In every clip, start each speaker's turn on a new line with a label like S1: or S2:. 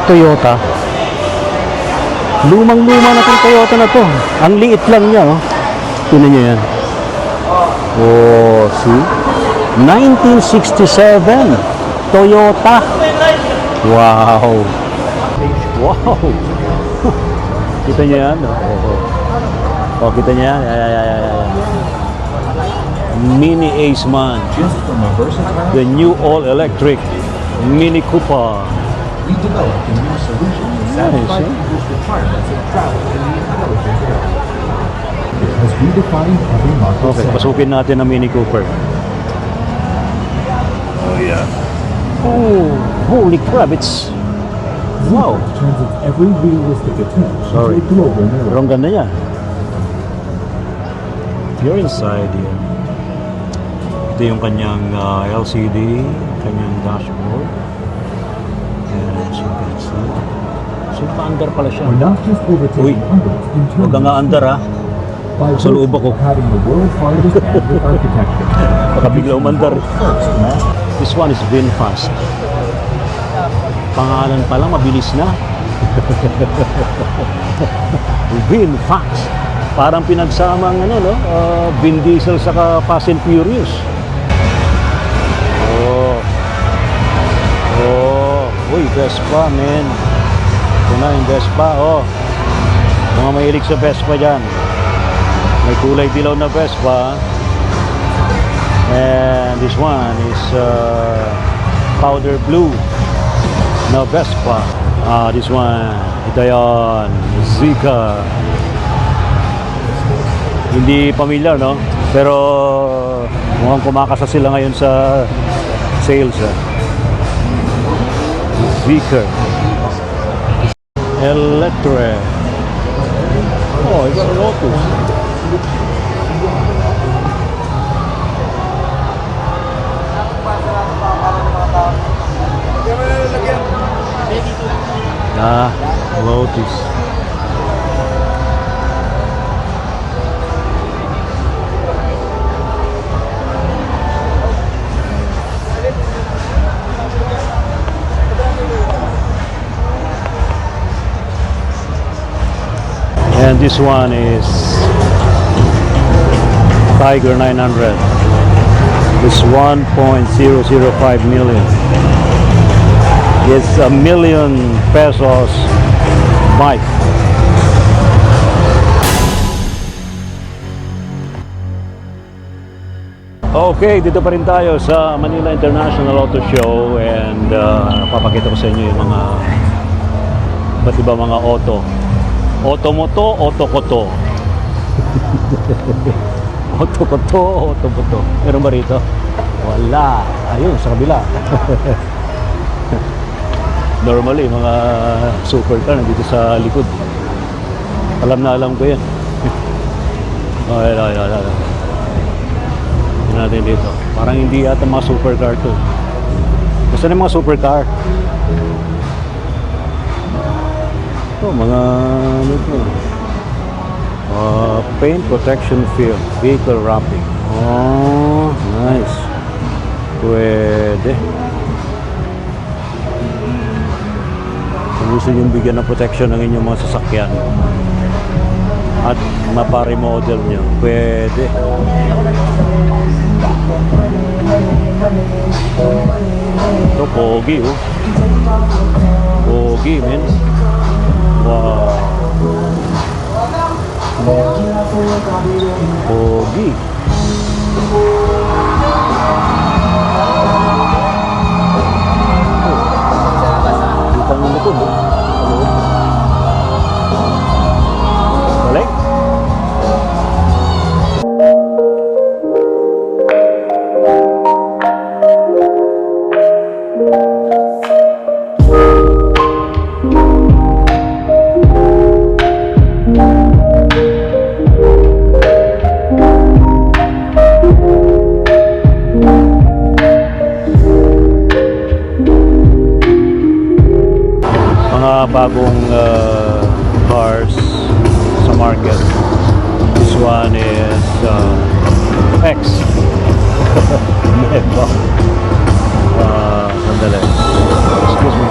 S1: Toyota. Lumang-luma na itong Toyota na to. Ang liit lang niya, oh. Tingnan niyo yan. Oh, see? 1967 Toyota. Wow. Wow. Kita niyo yan? Oh, kita niyo yan? Mini Aceman. The new all-electric Mini Cooper.
S2: We developed a new solution to satisfy people's requirements of travel in the intelligent area. It has redefined every market
S1: Okay,
S2: segment.
S1: pasukin natin ang Mini Cooper. Oh yeah. Oh, holy crap, it's... Wow.
S2: Turns its every realistic attempt
S1: Sorry.
S2: into a global mirror.
S1: Pero ang ganda niya. You're inside here. Ito yung kanyang LCD, kanyang dashboard. And as you can see, so pa-under pala siya.
S2: We're not just overtaking others in terms
S1: Huwag kang under
S2: by
S1: sa loob ako.
S2: virtue of having the world's hardest bandwidth architecture.
S1: Baka bigla umandar.
S2: First, man.
S1: This one is VinFast. Pangalan pa lang, mabilis na. VinFast. Parang pinagsamang Vin Diesel saka Fast and Furious. Uy, Vespa, man. Ito na yung Vespa, Mga mahilig sa Vespa dyan. May kulay dilaw na Vespa. And this one is powder blue na Vespa. This one, ito yan, Zika. Hindi familiar, no? Pero mukhang kumakasa sila ngayon sa sales. Zika. Electra. Oh, it's a Lotus. Lotus. And this one is Tiger 900. It's 1.005 million. It's a million pesos bike. Okay, dito pa rin tayo sa Manila International Auto Show and papakita ko sa inyo yung mga iba't iba mga auto. Otomoto, otokoto. Otokoto, otomoto. Meron ba rito? Wala. Ayun, sa kabila. Normally, mga supercar nandito sa likod. Alam na alam ko yan. Ayun. Tignan natin dito. Parang hindi yata mga supercar to. Basta na mga supercar. Ito, mga ano ito? Paint protection film, vehicle wrapping. Oh, nice. Pwede. Kung gusto nyo bigyan ng protection ng inyong mga sasakyan at mapa-remodel nyo, pwede. Ito, pogi, oh. Pogi, men. Wow. Pogi. Kita ng likod, oh. Balik. Bagong cars sa market. This one is X. Sandali. Excuse me.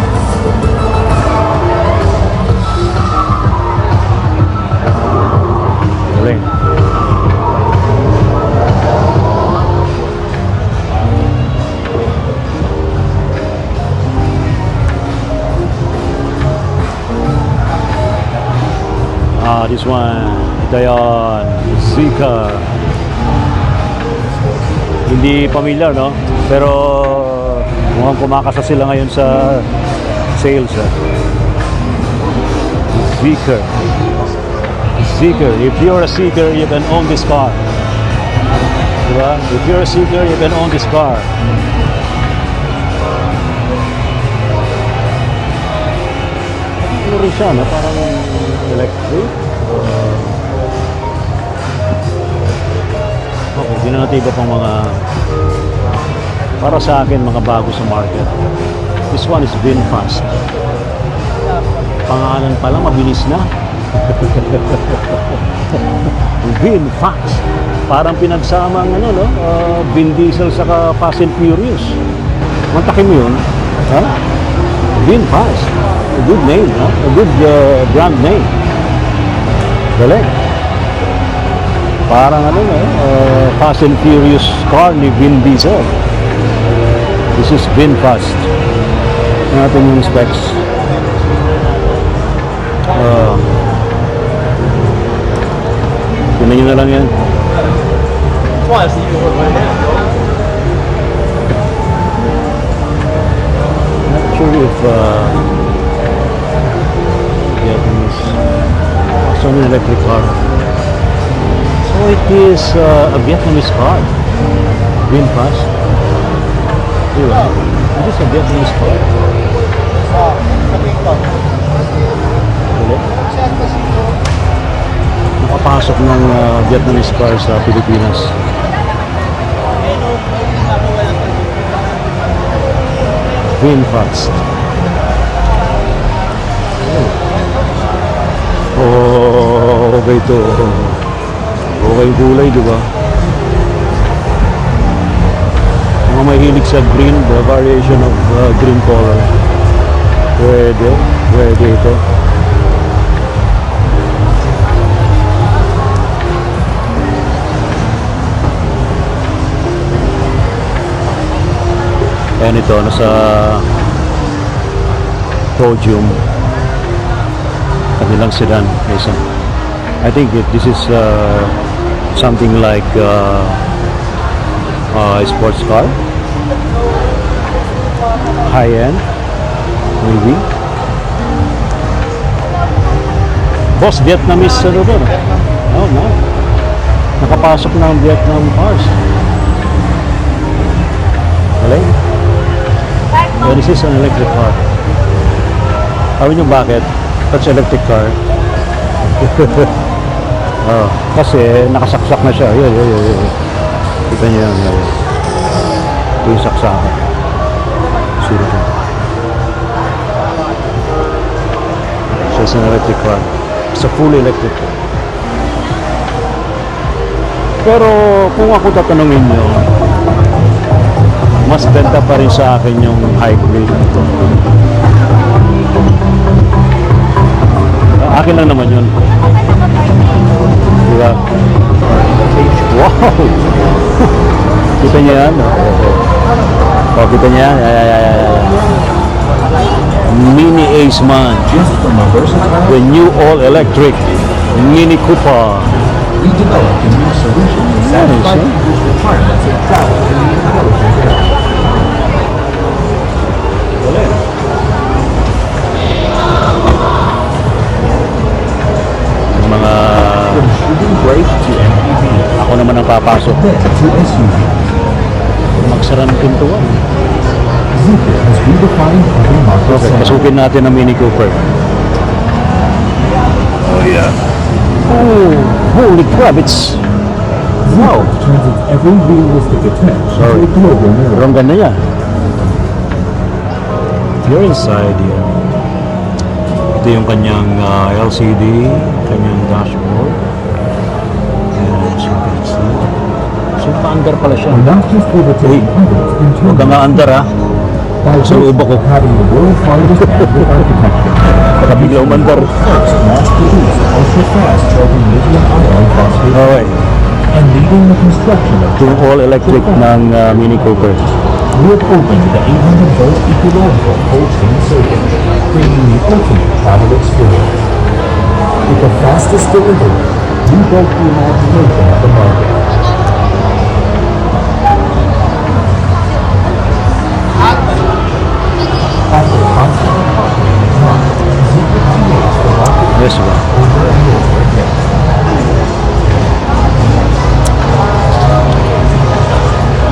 S1: this one. Ito yun. Zeekr. Hindi familiar, no? Pero mukhang kumakasa sila ngayon sa sales. Zeekr. Zeekr. If you're a seeker, you can own this car. Diba? If you're a seeker, you can own this car. Ano rin siya, no? Parang electric. Okay, hindi na natin iba pang mga para sa akin, mga bago sa market. This one is VinFast. Pangalan pa lang, mabilis na. VinFast. Parang pinagsamang Vin Diesel saka Fast and Furious. Mantakin mo yun. Ha? VinFast. A good name, ha? A good brand name. Galing. Parang Fast and Furious car ni Vin Diesel. This is VinFast. Tingnan natin yung specs. Tingnan nyo na lang yan. Not sure if Japanese. It's only an electric car. So it is a Vietnamese car. VinFast. Diba? It is a Vietnamese car. Ulit. Nakapasok ng Vietnamese car sa Pilipinas. VinFast. Oh, okay ito. Okay kulay, di ba? Mga mahilig sa green, the variation of green color. Pwede ito. Ayan ito, nasa podium. Kanilang sedan. I think this is something like a sports car. High-end, maybe. Boss, Vietnamese ba? Oh, no. Nakapasok na ang Vietnam cars. Galing. Yeah, this is an electric car. Sabi nyo bakit? That's electric car. Oh, kasi nakasaksak na siya. Yun. Kita nyo yan. Ito yung saksakan. Sino ito? So it's an electric car. It's a fully electric car. Pero kung ako tatanungin nyo, mas benta pa rin sa akin yung hybrid. Akin lang naman yun. Diba? Wow! Kita niya yan? Oh, kita niya yan? Mini Aceman. The new all-electric Mini Cooper.
S2: We developed a new solution to satisfy people's requirements of travel in the intelligent era.
S1: Mga
S2: From shooting brake to MPV,
S1: ako naman ang papasok.
S2: then to SUV,
S1: Magsara ng pintuan.
S2: Zeekr has redefined every market
S1: Okay,
S2: segment.
S1: pasukin natin ang Mini Cooper. Oh yeah. Oh, holy crap, it's... Wow.
S2: Turns its every realistic attempt
S1: Sorry.
S2: into a global mirror.
S1: Pero ang ganda niya. You're inside here. Ito yung kanyang LCD, kanyang dashboard. And as you can see. So, pa-under pala siya.
S2: We're not just overtaking others in
S1: Huwag
S2: terms
S1: kang nga-under ha.
S2: by
S1: sa loob ako.
S2: having the world's largest battery architecture.
S1: Baka bigla umandar.
S2: First mass-produced ultra-fast charging lithium-ion phosphate
S1: Okay.
S2: and leading the construction of
S1: Yung all-electric ng Mini Cooper.
S2: we have opened the 800-volt ecological cold chain circuit, creating the ultimate travel experience. With the fastest delivery, we broke the imagination of the market. After constant marketing and trying, Zebra creates the market
S1: Yes, ba?
S2: over and over again.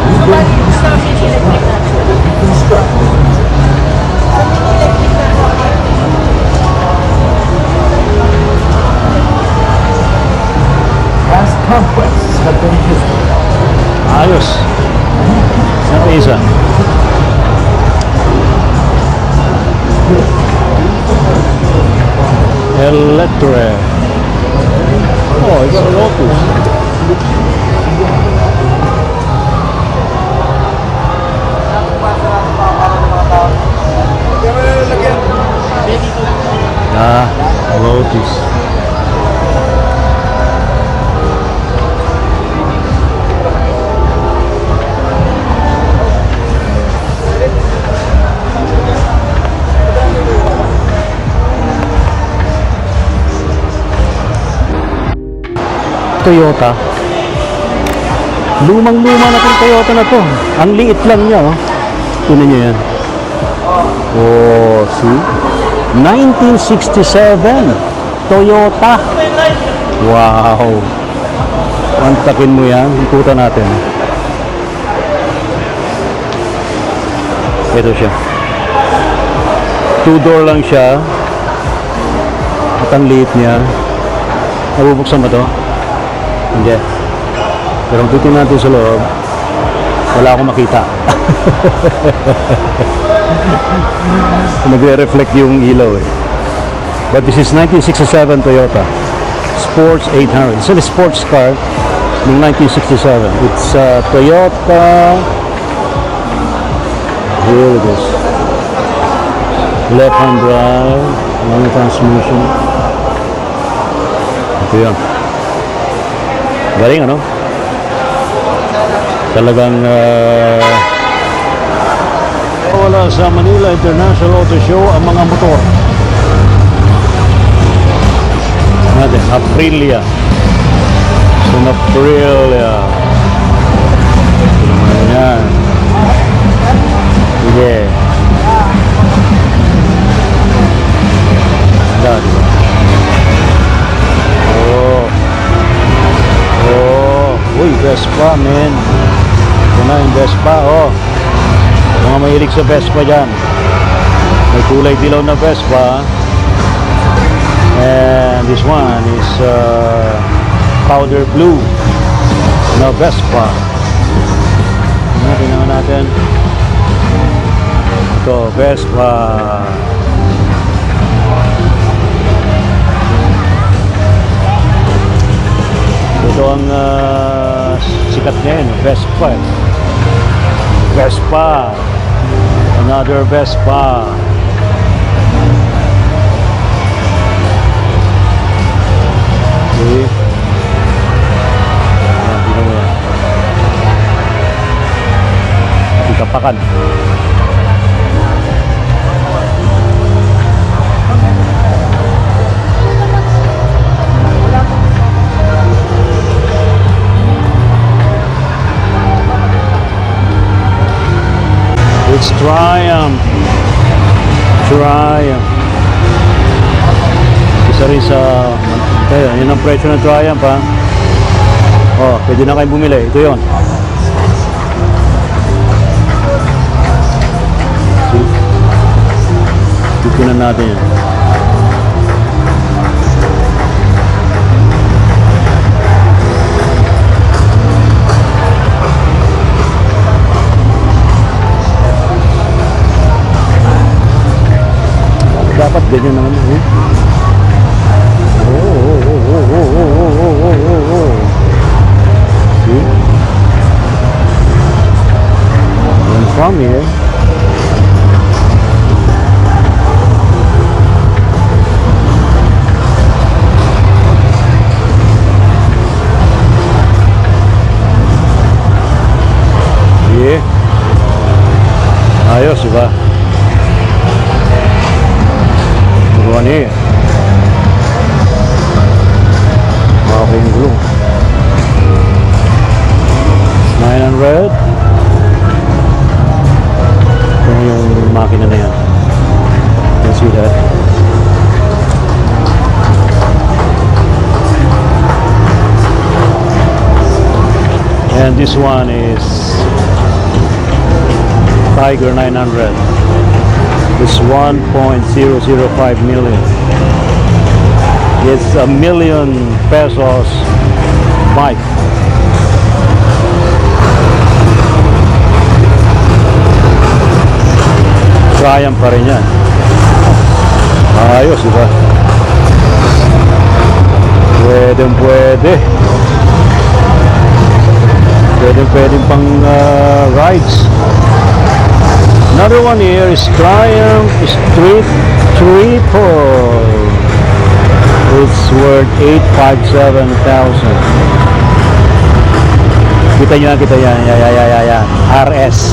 S2: We bring these features of products so that we construct the future. Past conquests have been history.
S1: Ayos. Sa isa. Electre. Oh, it's a Lotus. Ah, Lotus. Toyota. Lumang-luma na itong Toyota na to. Ang liit lang niya, oh. Tunan niyo yan. Oh, see? 1967. Toyota. Wow. Pantakin mo yan. Ikutan natin. Ito siya. Two-door lang siya. At ang liit niya. Nabubuksan ba to? Hindi. Pero kung titingnan natin sa loob, wala akong makita. Nagre-reflect yung ilaw eh. But this is 1967 Toyota Sports 800. It's a sports car ng 1967. It's Toyota. Here it is. Left-hand drive. Manual transmission. Ito yun. Galing ano? Talagang wala sa Manila International Auto Show ang mga motor. Natin, Aprilia. So, Aprilia. Ito naman yan. Sige. Ganda, diba? Uy, Vespa, men. Ito na yung Vespa, oh. Mga mahilig sa Vespa dyan. May kulay dilaw na Vespa. And this one is powder blue na Vespa. Tingnan natin. Ito, Vespa. Ito ang sikat na yun, Vespa. Vespa. Another Vespa. Okay. Ayan, tingnan mo yan. Ikapakan. It's Triumph. Triumph. Isa rin sa... Kaya, yun ang presyo ng Triumph, ha? Oh, pwede na kayong bumili. Ito yun. See? Titignan natin yan. Dapat ganyan naman. See? Yan from here. Yeah. Ayos, diba? One here. yung gulong. 900. Ito yung makina na yan. You can see that. And this one is Tiger 900. It's 1.005 million. It's a million pesos bike. Triumph pa rin yan. Ayos, diba? Pwede. Pwede pang rides. Another one here is Triumph Street Triple. It's worth 857,000. Kita nyo yan. Yeah. RS.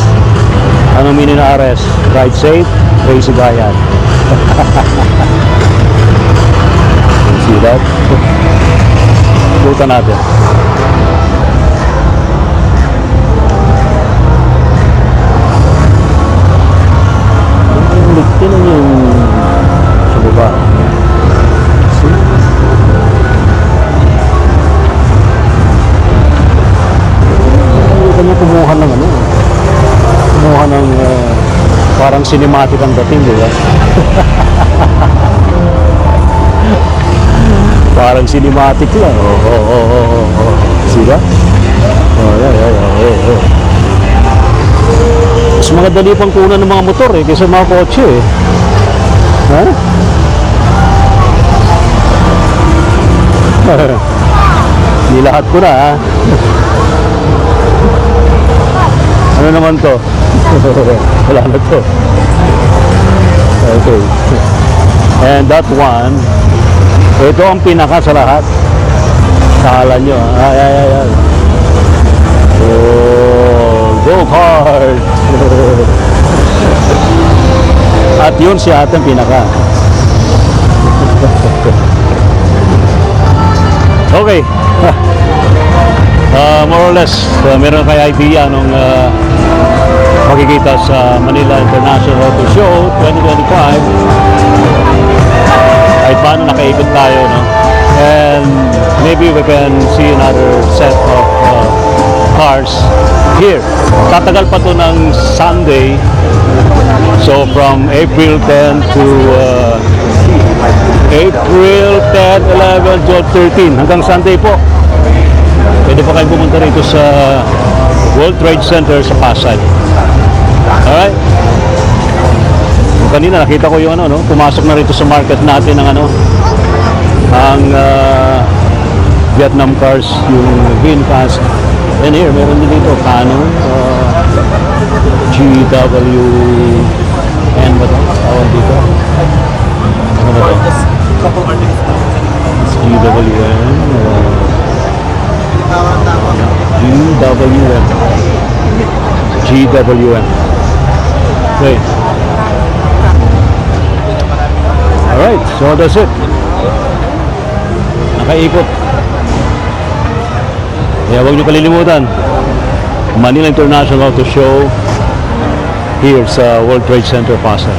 S1: Anong meaning na RS? Ride safe, crazy guy yan. See that? Buta natin. Tinan nyo yung sa baba. See? Kanya kumuha ng ano. Kumuha ng parang cinematic ang dating, di ba? Parang cinematic lang. See ba? Yeah. Mas mga dali pang kunan ng mga motor kaysa mga kotse Ha? Nilahat ko na Ano naman to? Wala na to. Okay. And that one, ito ang pinaka sa lahat. Kala nyo. Ay. Oh, go kart! At yun siya atang pinaka. Okay. More or less, meron kayo idea nung makikita sa Manila International Auto Show 2025. Kahit paano nakaikot tayo, no? And maybe we can see another set of cars here. Tatagal pa to ng Sunday. So from April 10 to April 10, 11, 12, 13 hanggang Sunday po. Pwede pa kayo pumunta rito sa World Trade Center sa Pasay. Alright? Kanina nakita ko yung ano, no? Pumasok na rito sa market natin ang ano, ang Vietnam cars, yung VinFast. And here, meron din dito Canon, GWN ba ito? Tawag dito. Ano ba ito? GWN. GWN. Okay. Alright, so that's it. Nakaikot. Kaya huwag niyo kalilimutan, Manila International Auto Show here sa World Trade Center, Pasay.